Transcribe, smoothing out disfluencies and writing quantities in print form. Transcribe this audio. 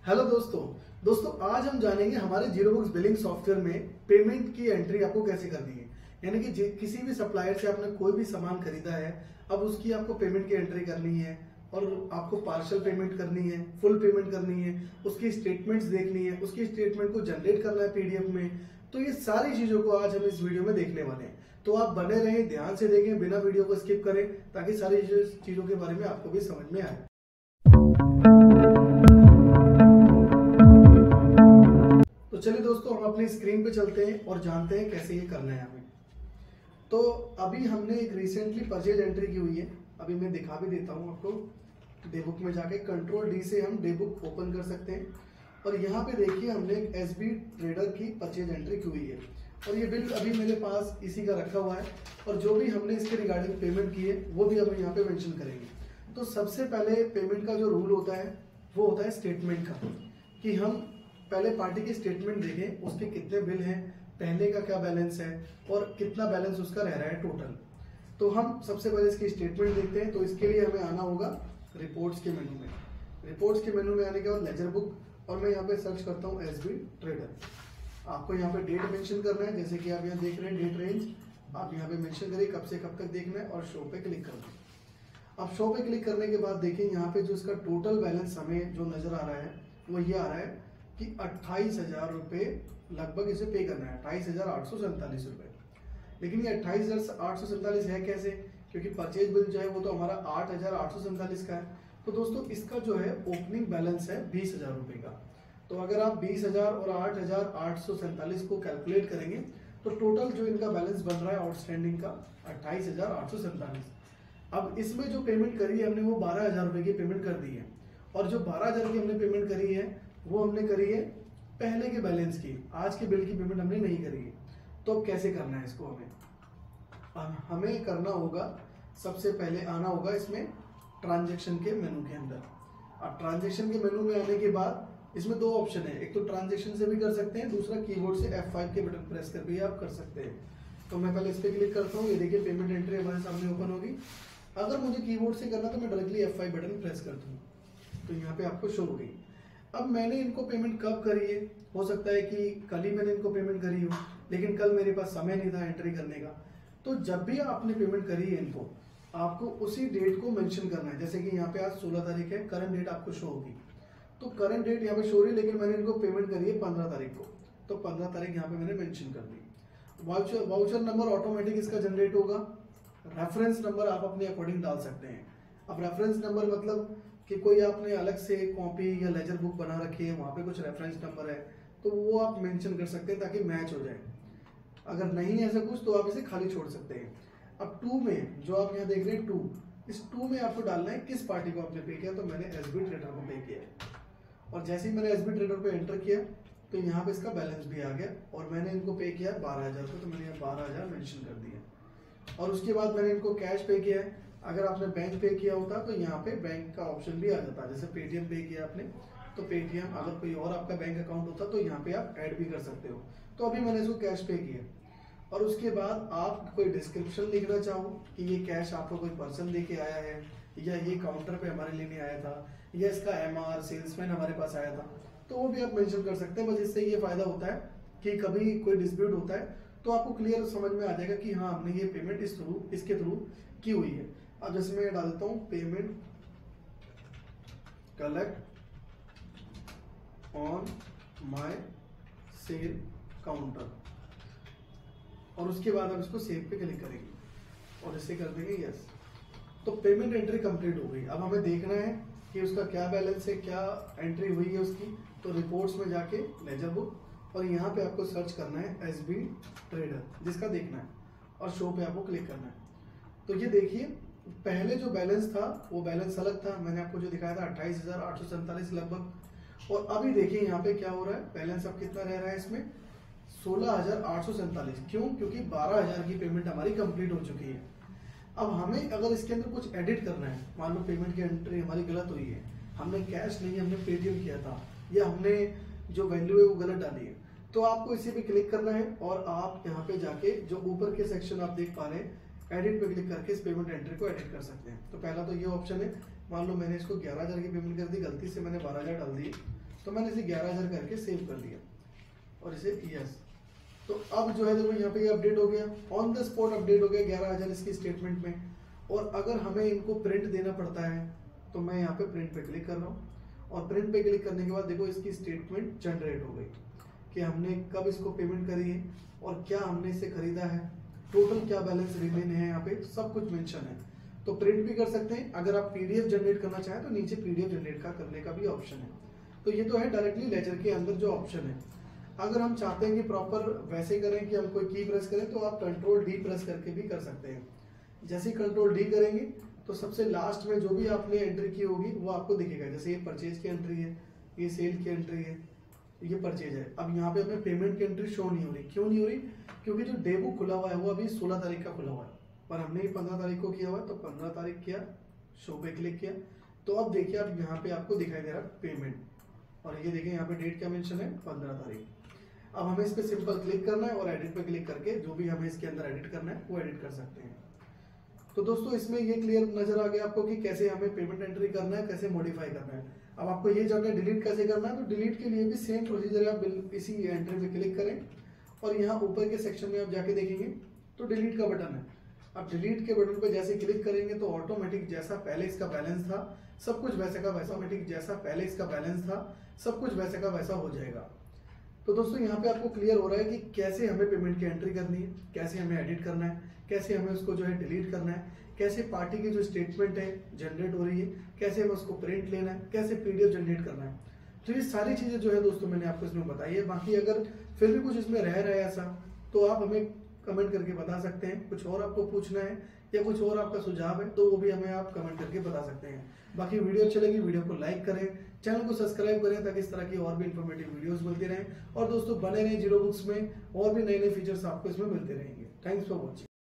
Hello दोस्तों आज हम जानेंगे हमारे जीरो बुक्स बिलिंग सॉफ्टवेयर में पेमेंट की एंट्री आपको कैसे करनी है। यानी कि किसी भी सप्लायर से आपने कोई भी सामान खरीदा है, अब उसकी आपको पेमेंट की एंट्री करनी है और आपको पार्शियल पेमेंट करनी है, फुल पेमेंट करनी है, उसकी स्टेटमेंट्स देखनी है, उसकी स्टेटमेंट को जनरेट करना है पीडीएफ में। तो ये सारी चीजों को आज हम इस वीडियो में देखने वाले हैं। तो आप बने रहें, ध्यान से देखें, बिना वीडियो को स्किप करें, ताकि सारी चीजों के बारे में आपको भी समझ में आए। तो चलिए दोस्तों, हम अपनी स्क्रीन पे चलते हैं और जानते हैं कैसे ये करना है हमें। तो अभी हमने एक रिसेंटली परचेज एंट्री की हुई है, अभी मैं दिखा भी देता हूँ आपको। डे बुक में जाके कंट्रोल डी से हम डे बुक ओपन कर सकते हैं और यहाँ पे देखिए हमने एक एसबी ट्रेडर की परचेज एंट्री की हुई है और ये बिल अभी मेरे पास इसी का रखा हुआ है और जो भी हमने इसके रिगार्डिंग पेमेंट की है वो भी हम यहाँ पे मेंशन करेंगे। तो सबसे पहले पेमेंट का जो रूल होता है वो होता है स्टेटमेंट का, कि हम पहले पार्टी की स्टेटमेंट देखें, उसके कितने बिल हैं, पहले का क्या बैलेंस है और कितना बैलेंस उसका रह रहा है टोटल। तो हम सबसे पहले इसकी स्टेटमेंट देखते हैं। तो इसके लिए हमें आना होगा रिपोर्ट्स के मेनू में। रिपोर्ट्स के मेनू में आने के बाद लेजर बुक और मैं यहाँ पे सर्च करता हूँ एसबी ट्रेडर। आपको यहाँ पे डेट मेंशन करना है, जैसे कि आप यहाँ देख रहे हैं डेट रेंज, आप यहाँ पे मेंशन करिए कब से कब तक देखना है और शो पे क्लिक करना है। अब शो पे क्लिक करने के बाद देखिए यहाँ पे जो इसका टोटल बैलेंस हमें जो नजर आ रहा है वो ये आ रहा है कि 28,000 रुपये लगभग इसे पे करना है, 28,847 रुपये। लेकिन ये 28,847 है कैसे? क्योंकि परचेज बिल जो है वो तो हमारा 8,847 का है। तो दोस्तों इसका जो है ओपनिंग बैलेंस है 20,000 रुपये का। तो अगर आप 20,000 और 8,847 को कैलकुलेट करेंगे तो टोटल जो इनका बैलेंस बन रहा है आउटस्टैंडिंग का 28,847। अब इसमें जो पेमेंट करी है हमने वो 12,000 रुपये की पेमेंट कर दी है और जो 12,000 की हमने पेमेंट करी है वो हमने करी है पहले के बैलेंस की, आज के बिल की पेमेंट हमने नहीं करी है। तो अब कैसे करना है इसको? हमें करना होगा, सबसे पहले आना होगा इसमें ट्रांजैक्शन के मेनू के अंदर। अब ट्रांजैक्शन के मेनू में आने के बाद इसमें दो ऑप्शन है, एक तो ट्रांजैक्शन से भी कर सकते हैं, दूसरा कीबोर्ड से F5 के बटन प्रेस कर भी आप कर सकते हैं। तो मैं पहले इस पर क्लिक करता हूँ, ये देखिए पेमेंट एंट्री हमारे सामने ओपन होगी। अगर मुझे कीबोर्ड से करना तो मैं डायरेक्टली F5 बटन प्रेस कर दूँ, तो यहाँ पे आपको शो हो गई। अब मैंने इनको पेमेंट कब करी है? हो सकता है कि कल ही मैंने इनको पेमेंट करी हो, लेकिन कल मेरे पास समय नहीं था एंट्री करने का। तो जब भी आपने पेमेंट करी है इनको, आपको उसी डेट को मेंशन करना है। जैसे कि यहाँ पे आज 16 तारीख है, करंट डेट आपको शो होगी। तो करंट डेट यहाँ पे शो हो रही है, लेकिन मैंने इनको पेमेंट करी है 15 तारीख को, तो 15 तारीख यहाँ पे मैंने मेंशन कर दी। वाउचर नंबर ऑटोमेटिक इसका जनरेट होगा। रेफरेंस नंबर आप अपने अकॉर्डिंग डाल सकते हैं। अब रेफरेंस नंबर मतलब कि कोई आपने अलग से कॉपी या लेजर बुक बना रखी है, वहाँ पे कुछ रेफरेंस नंबर है तो वो आप मेंशन कर सकते हैं ताकि मैच हो जाए। अगर नहीं ऐसा कुछ तो आप इसे खाली छोड़ सकते हैं। अब 2 में जो आप यहाँ देख रहे हैं 2, इस 2 में आपको डालना है किस पार्टी को आपने पे किया। तो मैंने एसबी ट्रेडर को पे किया है और जैसे ही मैंने एसबी ट्रेडर पे एंटर किया तो यहाँ पे इसका बैलेंस भी आ गया और मैंने इनको पे किया 12,000 को, तो मैंने यहाँ 12,000 मेंशन कर दिया। और उसके बाद मैंने इनको कैश पे किया है। अगर आपने बैंक पे किया होता तो यहाँ पे बैंक का ऑप्शन भी आ जाता, जैसे पेटीएम पे किया आपने तो पेटीएम, अगर कोई और आपका बैंक अकाउंट होता तो यहाँ पे आप ऐड भी कर सकते हो। तो अभी मैंने इसको कैश पे किया और उसके बाद आप कोई डिस्क्रिप्शन लिखना चाहो कि ये कैश आपको कोई पर्सन दे के आया है या ये काउंटर पे हमारे लेने आया था या इसका एमआर सेल्समैन हमारे पास आया था, तो वो भी आप मेंशन कर सकते हैं। बस इससे ये फायदा होता है कि कभी कोई डिस्प्यूट होता है तो आपको क्लियर समझ में आ जाएगा कि हाँ हमने ये पेमेंट इसके थ्रू की हुई है। अब जैसे मैं डाल देता हूं payment collect on my sale counter और उसके बाद हम इसको सेव पे क्लिक करेंगे और इसे कर देंगे यस। तो पेमेंट एंट्री कंप्लीट हो गई। अब हमें देखना है कि उसका क्या बैलेंस है, क्या एंट्री हुई है उसकी। तो रिपोर्ट्स में जाके लेजर बुक और यहाँ पे आपको सर्च करना है एसबी ट्रेडर जिसका देखना है और शो पे आपको क्लिक करना है। तो ये देखिए पहले जो बैलेंस था वो बैलेंस अलग था, मैंने आपको जो दिखाया था 28,847 लगभग। और अभी देखिए यहाँ पे क्या हो रहा है, बैलेंस अब कितना रह रहा है इसमें 16,847। क्यों? क्योंकि 12,000 की पेमेंट हमारी कंप्लीट हो चुकी है। अब हमें अगर इसके अंदर कुछ एडिट करना है, मान लो पेमेंट की एंट्री हमारी गलत हुई है, हमने कैश नहीं हमने पेटीएम किया था या हमने जो वैल्यू है वो गलत डाली है, तो आपको इसी पे क्लिक करना है और आप यहाँ पे जाके जो ऊपर के सेक्शन आप देख पा रहे हैं एडिट पे क्लिक करके इस पेमेंट एंट्री को एडिट कर सकते हैं। तो पहला तो ये ऑप्शन है, मान लो मैंने इसको 11,000 की पेमेंट कर दी, गलती से मैंने 12,000 डाल दी, तो मैंने इसे 11,000 करके सेव कर लिया और इसे यस। तो अब जो है देखो यहाँ पे ये अपडेट हो गया, ऑन द स्पॉट अपडेट हो गया 11,000 इसकी स्टेटमेंट में। और अगर हमें इनको प्रिंट देना पड़ता है तो मैं यहाँ पे प्रिंट पे क्लिक कर रहा हूँ और प्रिंट पे क्लिक करने के बाद देखो इसकी स्टेटमेंट जनरेट हो गई कि हमने कब इसको पेमेंट करी है और क्या हमने इसे खरीदा है, टोटल क्या बैलेंस रिमेन है, यहाँ पे सब कुछ मेंशन है। तो प्रिंट भी कर सकते हैं, अगर आप पीडीएफ जनरेट करना चाहें तो नीचे पीडीएफ जनरेट करने का भी ऑप्शन है। तो ये तो है डायरेक्टली लेजर के अंदर जो ऑप्शन है। अगर हम चाहते हैं कि प्रॉपर वैसे करें कि हम कोई की प्रेस करें तो आप कंट्रोल डी प्रेस करके भी कर सकते हैं। जैसे ही कंट्रोल डी करेंगे तो सबसे लास्ट में जो भी आपने एंट्री की होगी वो आपको दिखेगा। जैसे ये परचेज की एंट्री है, ये सेल की एंट्री है, ये परचेज है। अब यहाँ पे हमें पेमेंट की एंट्री शो नहीं हो रही। क्यों नहीं हो रही? क्योंकि जो डे बुक खुला हुआ है वो अभी 16 तारीख का खुला हुआ है, पर हमने ये 15 तारीख को किया हुआ है। तो 15 तारीख किया, शो पे क्लिक किया, तो अब देखिए अब यहाँ पे आपको दिखाई दे रहा है पेमेंट, और ये देखिए यहाँ पे डेट क्या मेंशन है, 15 तारीख। अब हमें इस पे सिंपल क्लिक करना है और एडिट पे क्लिक करके जो भी हमें इसके अंदर एडिट करना है वो एडिट कर सकते हैं। तो दोस्तों इसमें ये क्लियर नजर आ गया आपको कि कैसे हमें पेमेंट एंट्री करना है, कैसे मॉडिफाई करना है। अब आपको ये जानना है डिलीट कैसे करना है, तो डिलीट के लिए भी सेम प्रोसीजर है। आप इसी एंट्री पे क्लिक करें और यहाँ ऊपर के सेक्शन में आप जाके देखेंगे तो डिलीट का बटन है। अब डिलीट के बटन पे जैसे क्लिक करेंगे तो ऑटोमेटिक जैसा पहले इसका बैलेंस था सब कुछ वैसे का वैसा, ऑटोमेटिक जैसा पहले इसका बैलेंस था सब कुछ वैसे का वैसा हो जाएगा। तो दोस्तों यहाँ पे आपको क्लियर हो रहा है कि कैसे हमें पेमेंट की एंट्री करनी है, कैसे हमें एडिट करना है, कैसे हमें उसको जो है डिलीट करना है, कैसे पार्टी की जो स्टेटमेंट है जनरेट हो रही है, कैसे हमें उसको प्रिंट लेना है, कैसे पीडीएफ जनरेट करना है। तो ये सारी चीजें जो है दोस्तों मैंने आपको इसमें बताई है। बाकी अगर फिर भी कुछ इसमें रह रहा है ऐसा तो आप हमें कमेंट करके बता सकते हैं। कुछ और आपको पूछना है या कुछ और आपका सुझाव है तो वो भी हमें आप कमेंट करके बता सकते हैं। बाकी वीडियो अच्छी लगी वीडियो को लाइक करें, चैनल को सब्सक्राइब करें ताकि इस तरह की और भी इन्फॉर्मेटिव वीडियोस मिलती रहें। और दोस्तों बने रहें जीरो बुक्स में, और भी नए नए फीचर्स आपको इसमें मिलते रहेंगे। Thanks for watching.